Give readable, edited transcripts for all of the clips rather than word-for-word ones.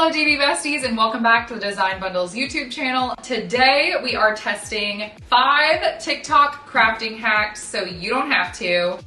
Hello DB Besties and welcome back to the Design Bundles YouTube channel. Today we are testing 5 TikTok crafting hacks so you don't have to.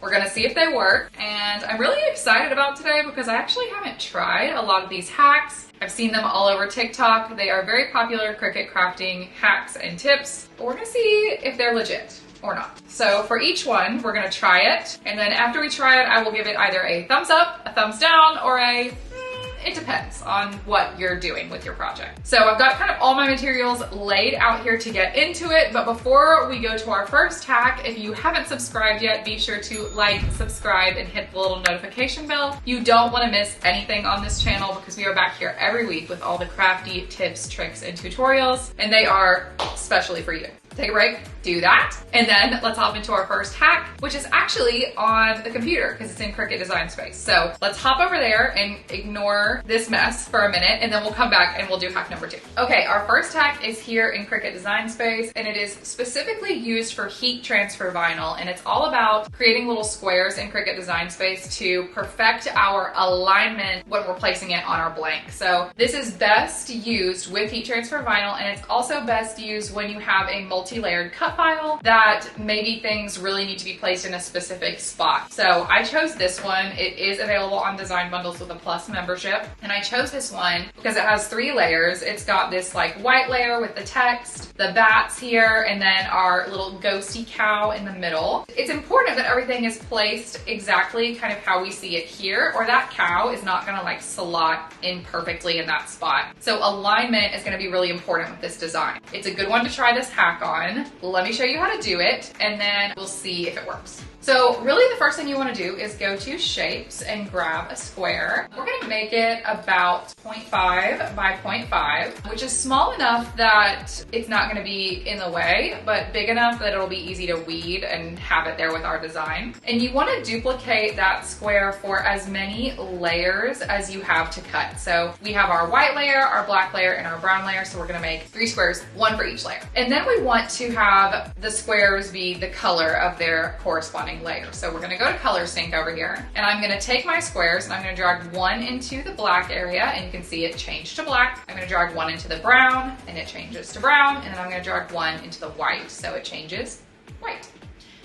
We're gonna see if they work, and I'm really excited about today because I actually haven't tried a lot of these hacks. I've seen them all over TikTok. They are very popular Cricut crafting hacks and tips, but we're gonna see if they're legit or not. So for each one, we're gonna try it, and then after we try it, I will give it either a thumbs up, a thumbs down, or it depends on what you're doing with your project. So I've got kind of all my materials laid out here to get into it, but before we go to our first hack, if you haven't subscribed yet, be sure to like, subscribe, and hit the little notification bell. You don't want to miss anything on this channel because we are back here every week with all the crafty tips, tricks, and tutorials, and they are specially for you. Take a break, do that, and then let's hop into our first hack, which is actually on the computer because it's in Cricut Design Space. So let's hop over there and ignore this mess for a minute, and then we'll come back and we'll do hack number 2. Okay, our first hack is here in Cricut Design Space, and it is specifically used for heat transfer vinyl, and it's all about creating little squares in Cricut Design Space to perfect our alignment when we're placing it on our blank. So this is best used with heat transfer vinyl, and it's also best used when you have a multi-layered cut file that maybe things really need to be placed in a specific spot. So I chose this one. It is available on Design Bundles with a Plus membership, and I chose this one because it has 3 layers. It's got this like white layer with the text, the bats here, and then our little ghosty cow in the middle. It's important that everything is placed exactly kind of how we see it here, or that cow is not gonna like slot in perfectly in that spot. So alignment is gonna be really important with this design. It's a good one to try this hack on. Let me show you how to do it, and then we'll see if it works. So really the first thing you want to do is go to shapes and grab a square. We're going to make it about 0.5 by 0.5, which is small enough that it's not going to be in the way, but big enough that it'll be easy to weed and have it there with our design. And you want to duplicate that square for as many layers as you have to cut. So we have our white layer, our black layer, and our brown layer, so we're going to make 3 squares, 1 for each layer. And then we want to have the squares be the color of their corresponding layer. So we're gonna go to color sync over here, and I'm gonna take my squares and I'm gonna drag 1 into the black area, and you can see it changed to black. I'm gonna drag 1 into the brown, and it changes to brown, and then I'm gonna drag 1 into the white, so it changes white.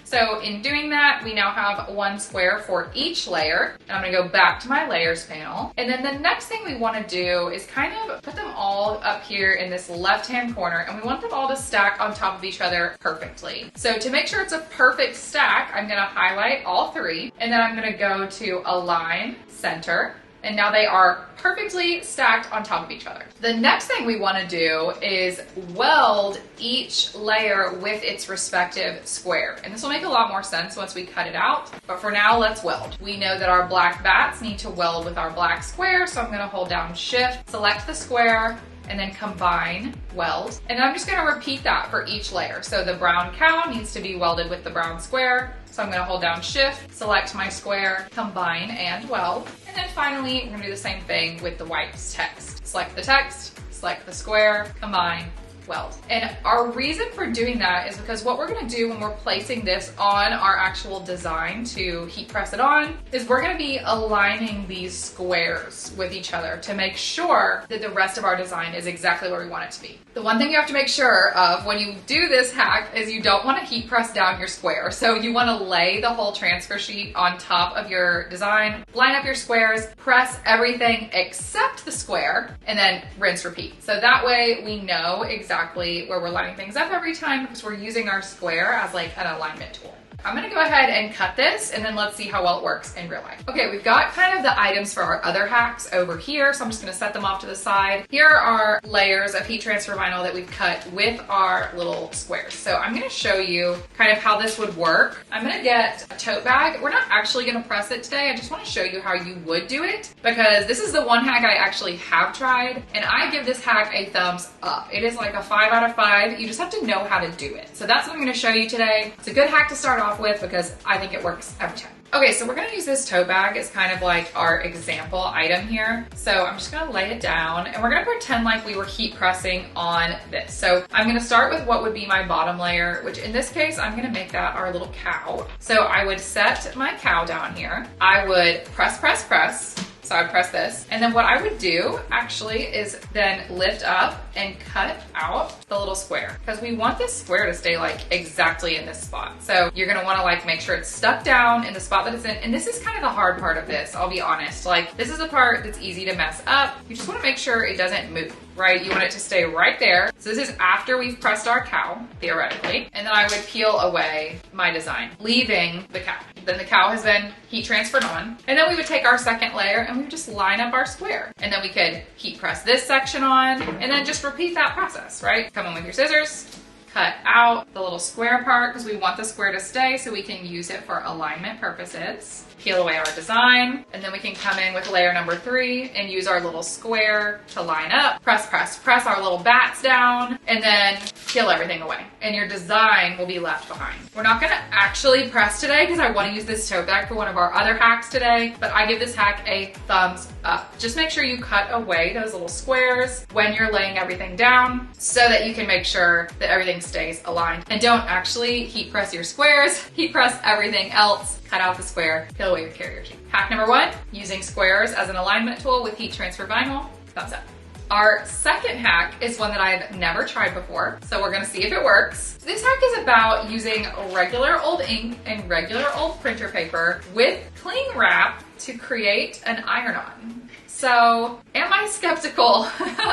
So in doing that, we now have 1 square for each layer. And I'm gonna go back to my layers panel. And then the next thing we wanna do is kind of put them all up here in this left-hand corner, and we want them all to stack on top of each other perfectly. So to make sure it's a perfect stack, I'm gonna highlight all 3, and then I'm gonna go to Align, Center, and now they are perfectly stacked on top of each other. The next thing we want to do is weld each layer with its respective square. And this will make a lot more sense once we cut it out. But for now, let's weld. We know that our black bats need to weld with our black square, so I'm going to hold down Shift, select the square, and then combine, weld. And I'm just gonna repeat that for each layer. So the brown cow needs to be welded with the brown square. So I'm gonna hold down Shift, select my square, combine, and weld. And then finally, we're gonna do the same thing with the white text. Select the text, select the square, combine, weld. And our reason for doing that is because what we're gonna do when we're placing this on our actual design to heat press it on is we're gonna be aligning these squares with each other to make sure that the rest of our design is exactly where we want it to be. The one thing you have to make sure of when you do this hack is you don't want to heat press down your square. So you want to lay the whole transfer sheet on top of your design, line up your squares, press everything except the square, and then rinse, repeat. So that way we know exactly where we're lining things up every time because we're using our square as like an alignment tool. I'm gonna go ahead and cut this, and then let's see how well it works in real life. Okay, we've got kind of the items for our other hacks over here, so I'm just gonna set them off to the side. Here are layers of heat transfer vinyl that we've cut with our little squares. So I'm gonna show you kind of how this would work. I'm gonna get a tote bag. We're not actually gonna press it today. I just wanna show you how you would do it because this is the one hack I actually have tried, and I give this hack a thumbs up. It is like a 5 out of 5. You just have to know how to do it. So that's what I'm gonna show you today. It's a good hack to start off off with because I think it works every time. Okay, so we're gonna use this tote bag as kind of like our example item here. So I'm just gonna lay it down and we're gonna pretend like we were heat pressing on this. So I'm gonna start with what would be my bottom layer, which in this case, I'm gonna make that our little cow. So I would set my cow down here. I would press, press, press. So I would press this. And then what I would do actually is then lift up and cut out the little square because we want this square to stay like exactly in this spot. So you're gonna wanna like make sure it's stuck down in the spot that it's in. And this is kind of the hard part of this, I'll be honest. Like this is the part that's easy to mess up. You just wanna make sure it doesn't move, right? You want it to stay right there. So this is after we've pressed our cow, theoretically. And then I would peel away my design, leaving the cow. Then the cow has been heat transferred on. And then we would take our second layer and we would just line up our square. And then we could heat press this section on and then just repeat that process, right? Come in with your scissors, cut out the little square part because we want the square to stay so we can use it for alignment purposes. Peel away our design, and then we can come in with layer number 3 and use our little square to line up, press, press, press our little bats down, and then peel everything away. And your design will be left behind. We're not gonna actually press today because I wanna use this tote bag for one of our other hacks today, but I give this hack a thumbs up. Just make sure you cut away those little squares when you're laying everything down so that you can make sure that everything stays aligned. And don't actually heat press your squares, heat press everything else. Cut out the square, peel away your carrier sheet. Hack number 1, using squares as an alignment tool with heat transfer vinyl, thumbs up. Our second hack is one that I've never tried before, so we're gonna see if it works. This hack is about using regular old ink and regular old printer paper with cling wrap to create an iron-on. So, am I skeptical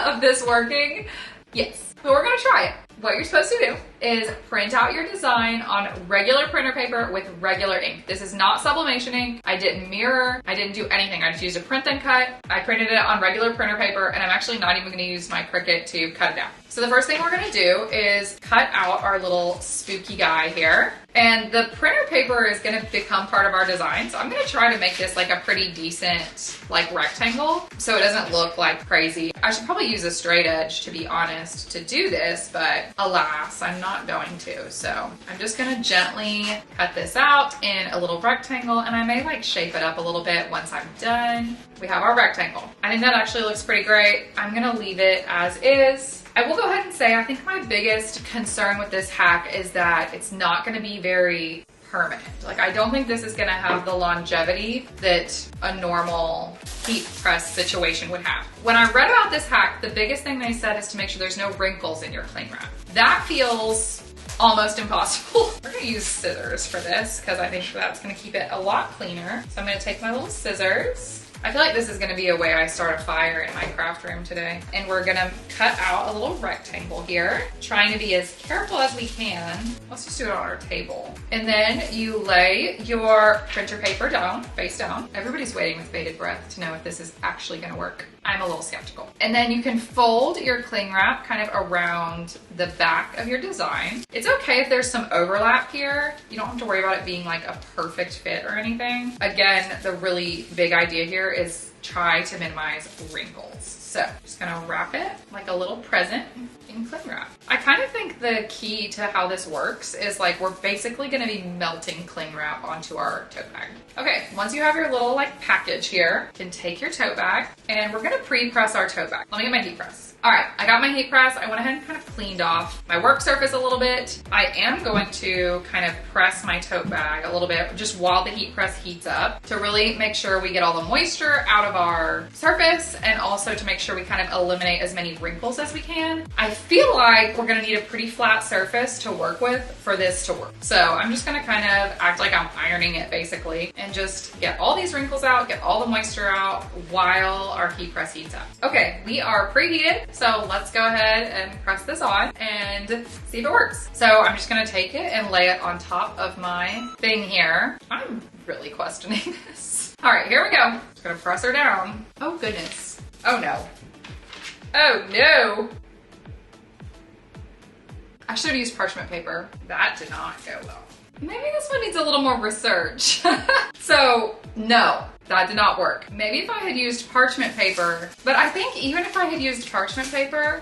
of this working? Yes, but we're gonna try it. What you're supposed to do is print out your design on regular printer paper with regular ink. This is not sublimation ink. I didn't mirror. I didn't do anything. I just used a print and cut. I printed it on regular printer paper and I'm actually not even gonna use my Cricut to cut it out. So the first thing we're gonna do is cut out our little spooky guy here. And the printer paper is gonna become part of our design. So I'm gonna try to make this like a pretty decent like rectangle so it doesn't look like crazy. I should probably use a straight edge to be honest to do this, but alas, I'm not going to. So I'm just gonna gently cut this out in a little rectangle and I may like shape it up a little bit once I'm done. We have our rectangle. I think that actually looks pretty great. I'm gonna leave it as is. I will go ahead and say I think my biggest concern with this hack is that it's not gonna be very permanent. Like I don't think this is gonna have the longevity that a normal heat press situation would have. When I read about this hack, the biggest thing they said is to make sure there's no wrinkles in your cling wrap. That feels almost impossible. We're gonna use scissors for this because I think that's gonna keep it a lot cleaner. So I'm gonna take my little scissors. I feel like this is gonna be a way I start a fire in my craft room today. And we're gonna cut out a little rectangle here, trying to be as careful as we can. Let's just do it on our table. And then you lay your printer paper down, face down. Everybody's waiting with bated breath to know if this is actually gonna work. I'm a little skeptical. And then you can fold your cling wrap kind of around the back of your design. It's okay if there's some overlap here. You don't have to worry about it being like a perfect fit or anything. Again, the really big idea here is try to minimize wrinkles. So just gonna wrap it like a little present in cling wrap. I kind of think the key to how this works is like we're basically gonna be melting cling wrap onto our tote bag. Okay, once you have your little like package here, you can take your tote bag and we're gonna pre-press our tote bag. Let me get my heat press. All right, I got my heat press. I went ahead and kind of cleaned off my work surface a little bit. I am going to kind of press my tote bag a little bit just while the heat press heats up to really make sure we get all the moisture out of our surface and also to make sure we kind of eliminate as many wrinkles as we can. I feel like we're gonna need a pretty flat surface to work with for this to work. So I'm just gonna kind of act like I'm ironing it basically and just get all these wrinkles out, get all the moisture out while our heat press heats up. Okay, we are preheated. So let's go ahead and press this on and see if it works. So I'm just gonna take it and lay it on top of my thing here. I'm really questioning this. All right, here we go. Just gonna press her down. Oh goodness. Oh no. Oh no. I should have used parchment paper. That did not go well. Maybe this one needs a little more research. So no. That did not work. Maybe if I had used parchment paper, but I think even if I had used parchment paper,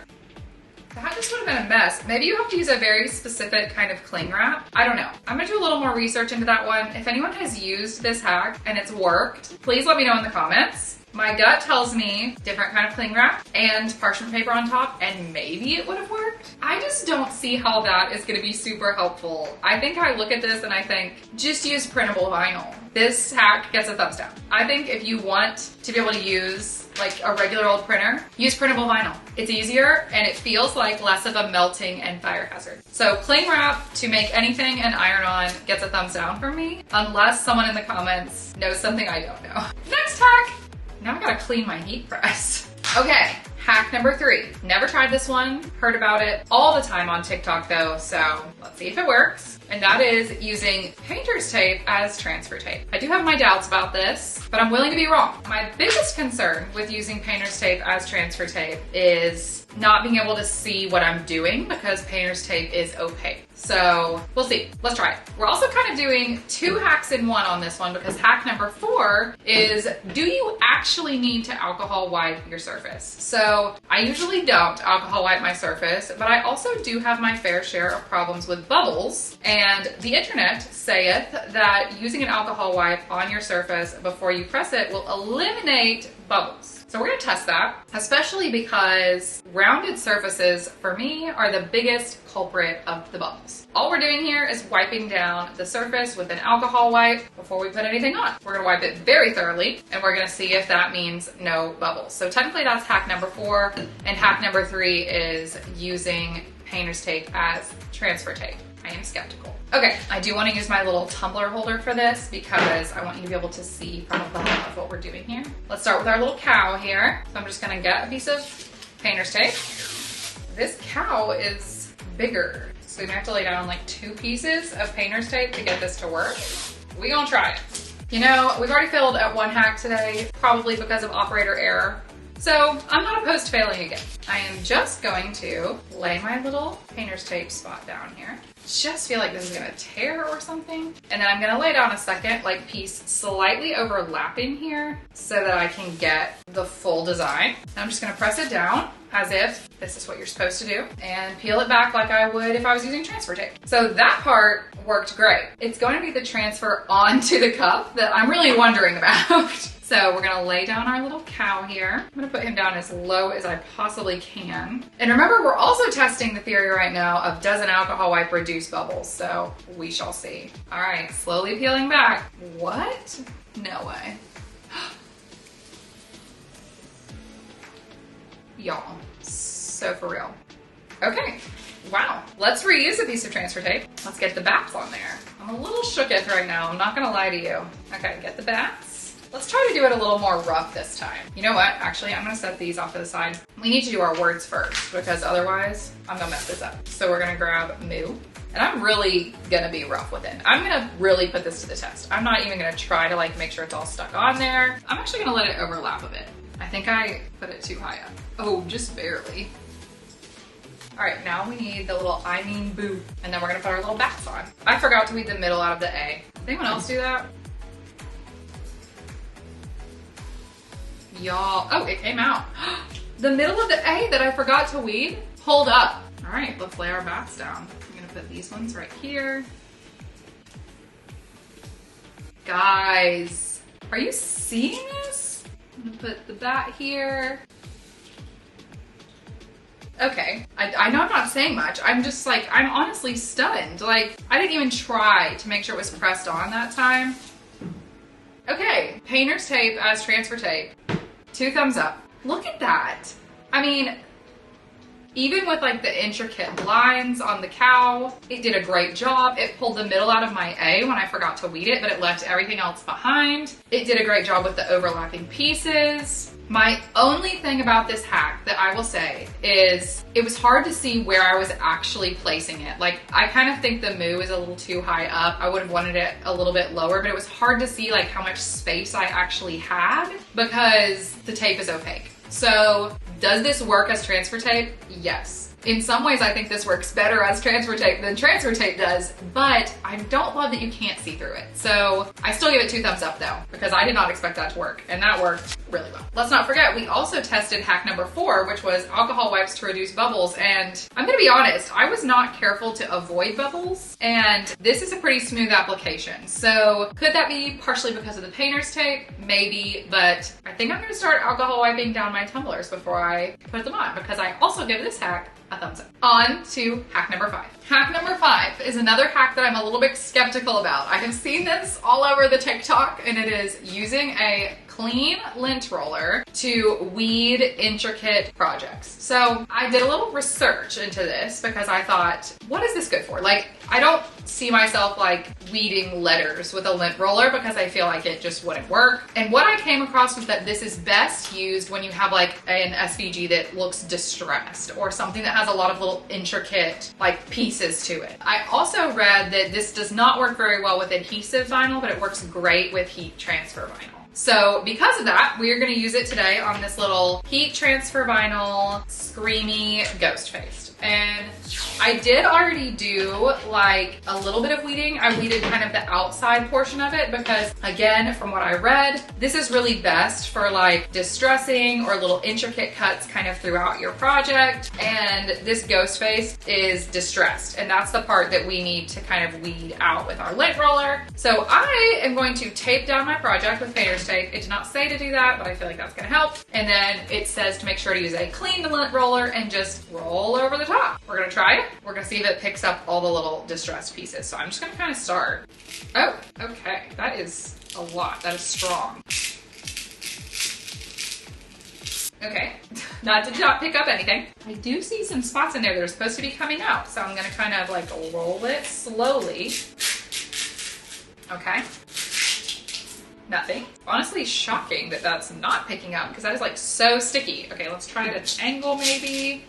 That just would have been a mess. Maybe you have to use a very specific kind of cling wrap. I don't know. I'm gonna do a little more research into that one. If anyone has used this hack and it's worked, please let me know in the comments. My gut tells me different kind of cling wrap and parchment paper on top, and maybe it would have worked. I just don't see how that is gonna be super helpful. I think I look at this and I think, just use printable vinyl. This hack gets a thumbs down. I think if you want to be able to use like a regular old printer, use printable vinyl. It's easier and it feels like less of a melting and fire hazard. So cling wrap to make anything and iron on gets a thumbs down from me, unless someone in the comments knows something I don't know. Next hack. Now I gotta clean my heat press. Okay, hack number 3. Never tried this one, heard about it all the time on TikTok though, so let's see if it works. And that is using painter's tape as transfer tape. I do have my doubts about this, but I'm willing to be wrong. My biggest concern with using painter's tape as transfer tape is not being able to see what I'm doing because painter's tape is opaque. So we'll see. Let's try it. We're also kind of doing 2 hacks in one on this one because hack number 4 is, do you actually need to alcohol wipe your surface? So I usually don't alcohol wipe my surface, but I also do have my fair share of problems with bubbles. And the internet saith that using an alcohol wipe on your surface before you press it will eliminate bubbles. So we're gonna test that, especially because rounded surfaces for me are the biggest culprit of the bubbles. All we're doing here is wiping down the surface with an alcohol wipe before we put anything on. We're gonna wipe it very thoroughly and we're gonna see if that means no bubbles. So technically that's hack number 4, and hack number 3 is using painter's tape as transfer tape. I am skeptical. Okay, I do want to use my little tumbler holder for this because I want you to be able to see from above of what we're doing here. Let's start with our little cow here. So I'm just gonna get a piece of painter's tape. This cow is bigger, so we have to lay down like 2 pieces of painter's tape to get this to work. We gonna try it. You know, we've already failed at 1 hack today, probably because of operator error. So I'm not opposed to failing again. I am just going to lay my little painter's tape spot down here. Just feel like this is gonna tear or something. And then I'm gonna lay down a second like piece slightly overlapping here so that I can get the full design. And I'm just gonna press it down as if this is what you're supposed to do and peel it back like I would if I was using transfer tape. So that part worked great. It's going to be the transfer onto the cup that I'm really wondering about. So we're gonna lay down our little cow here. I'm gonna put him down as low as I possibly can. And remember, we're also testing the theory right now of does an alcohol wipe reduce bubbles? So we shall see. All right, slowly peeling back. What? No way. Y'all, so for real. Okay, wow. Let's reuse a piece of transfer tape. Let's get the bats on there. I'm a little shooketh right now, I'm not gonna lie to you. Okay, get the bats. Let's try to do it a little more rough this time. You know what? Actually, I'm gonna set these off to the side. We need to do our words first because otherwise I'm gonna mess this up. So we're gonna grab moo. And I'm really gonna be rough with it. I'm gonna really put this to the test. I'm not even gonna try to like make sure it's all stuck on there. I'm actually gonna let it overlap a bit. I think I put it too high up. Oh, just barely. All right, now we need the little I mean boo. And then we're gonna put our little bats on. I forgot to weed the middle out of the A. Did anyone else do that? Y'all, oh, it came out. The middle of the A that I forgot to weed, pulled up. All right, let's lay our bats down. I'm gonna put these ones right here. Guys, are you seeing this? I'm gonna put the bat here. Okay, I know I'm not saying much. I'm just like, I'm honestly stunned. Like, I didn't even try to make sure it was pressed on that time. Okay, painter's tape as transfer tape. 2 thumbs up. Look at that. I mean, even with like the intricate lines on the cow, it did a great job. It pulled the middle out of my A when I forgot to weed it, but it left everything else behind. It did a great job with the overlapping pieces. My only thing about this hack that I will say is it was hard to see where I was actually placing it. Like, I kind of think the moo is a little too high up. I would have wanted it a little bit lower, but it was hard to see like how much space I actually had because the tape is opaque. So does this work as transfer tape? Yes. In some ways, I think this works better as transfer tape than transfer tape does, but I don't love that you can't see through it. So I still give it 2 thumbs up though, because I did not expect that to work, and that worked really well. Let's not forget, we also tested hack number 4, which was alcohol wipes to reduce bubbles, and I'm gonna be honest, I was not careful to avoid bubbles, and this is a pretty smooth application. So could that be partially because of the painter's tape? Maybe, but I think I'm gonna start alcohol wiping down my tumblers before I put them on, because I also give this hack a thumbs up. On to hack number 5. Hack number 5 is another hack that I'm a little bit skeptical about. I have seen this all over the TikTok, and it is using a clean lint roller to weed intricate projects. So I did a little research into this because I thought, what is this good for? Like, I don't see myself like weeding letters with a lint roller because I feel like it just wouldn't work. And what I came across was that this is best used when you have like an SVG that looks distressed or something that has a lot of little intricate like pieces to it. I also read that this does not work very well with adhesive vinyl, but it works great with heat transfer vinyl. So because of that, we're gonna use it today on this little heat transfer vinyl screamy ghost face. And I did already do like a little bit of weeding. I weeded kind of the outside portion of it because, again, from what I read, this is really best for like distressing or little intricate cuts kind of throughout your project. And this ghost face is distressed, and that's the part that we need to kind of weed out with our lint roller. So I am going to tape down my project with painter's tape. It did not say to do that, but I feel like that's gonna help. And then it says to make sure to use a clean lint roller and just roll over the top. We're gonna try it. We're gonna see if it picks up all the little distressed pieces. So I'm just gonna kind of start. Oh, okay. That is a lot. That is strong. Okay, that did not pick up anything. I do see some spots in there that are supposed to be coming out. So I'm gonna kind of like roll it slowly. Okay. Nothing. Honestly, shocking that that's not picking up because that is like so sticky. Okay, let's try it at an angle maybe.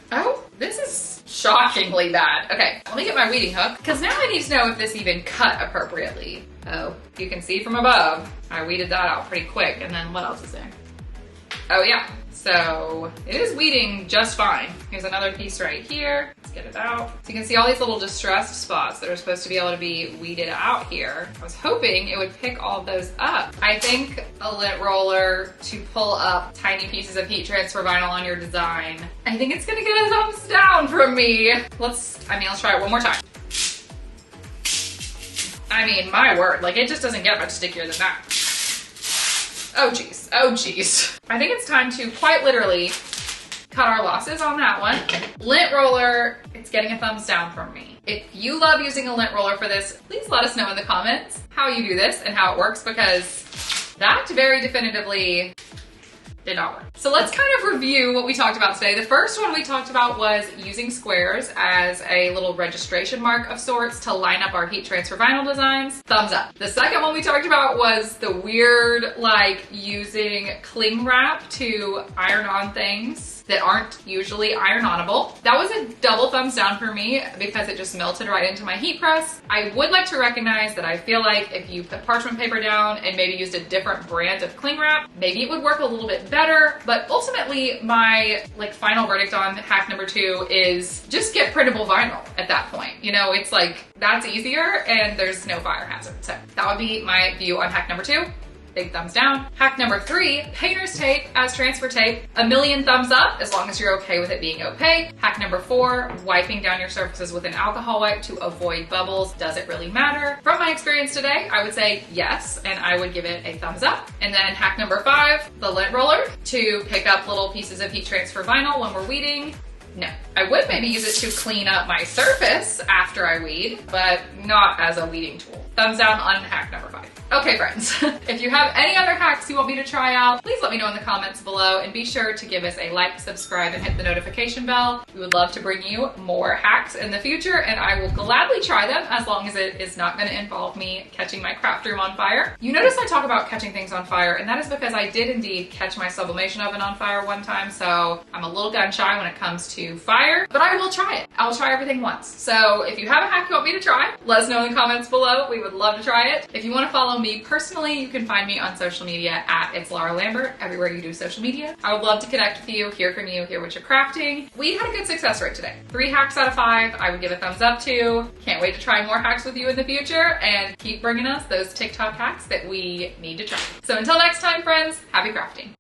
Oh, this is shockingly bad. Okay, let me get my weeding hook because now I need to know if this even cut appropriately. Oh, you can see from above, I weeded that out pretty quick. And then what else is there? Oh yeah, so it is weeding just fine. Here's another piece right here. Let's get it out. So you can see all these little distressed spots that are supposed to be able to be weeded out here. I was hoping it would pick all those up. I think a lint roller to pull up tiny pieces of heat transfer vinyl on your design, I think it's gonna get a thumbs down from me. Let's try it one more time. I mean, my word, like it just doesn't get much stickier than that. Oh geez, oh geez. I think it's time to quite literally cut our losses on that one. Lint roller, it's getting a thumbs down from me. If you love using a lint roller for this, please let us know in the comments how you do this and how it works because that very definitively did not work. So let's kind of review what we talked about today. The first one we talked about was using squares as a little registration mark of sorts to line up our heat transfer vinyl designs. Thumbs up. The second one we talked about was the weird, like using cling wrap to iron on things that aren't usually iron-onable. That was a double thumbs down for me because it just melted right into my heat press. I would like to recognize that I feel like if you put parchment paper down and maybe used a different brand of cling wrap, maybe it would work a little bit better. But ultimately, my final verdict on hack number 2 is just get printable vinyl at that point. You know, it's like that's easier and there's no fire hazard. So that would be my view on hack number 2. Big thumbs down. Hack number 3, painter's tape as transfer tape. A million thumbs up as long as you're okay with it being opaque. Hack number 4, wiping down your surfaces with an alcohol wipe to avoid bubbles. Does it really matter? From my experience today, I would say yes, and I would give it a thumbs up. And then hack number 5, the lint roller to pick up little pieces of heat transfer vinyl when we're weeding. No. I would maybe use it to clean up my surface after I weed, but not as a weeding tool. Thumbs down on hack number 5. Okay, friends, if you have any other hacks you want me to try out, please let me know in the comments below and be sure to give us a like, subscribe, and hit the notification bell. We would love to bring you more hacks in the future, and I will gladly try them as long as it is not going to involve me catching my craft room on fire. You notice I talk about catching things on fire, and that is because I did indeed catch my sublimation oven on fire one time, so I'm a little gun shy when it comes to fire, but I will try it. I'll try everything once. So if you have a hack you want me to try, let us know in the comments below. We would love to try it. If you want to follow me personally, you can find me on social media at It's Laura Lambert, everywhere you do social media. I would love to connect with you, hear from you, hear what you're crafting. We had a good success rate today. 3 hacks out of 5, I would give a thumbs up to. Can't wait to try more hacks with you in the future and keep bringing us those TikTok hacks that we need to try. So until next time, friends, happy crafting.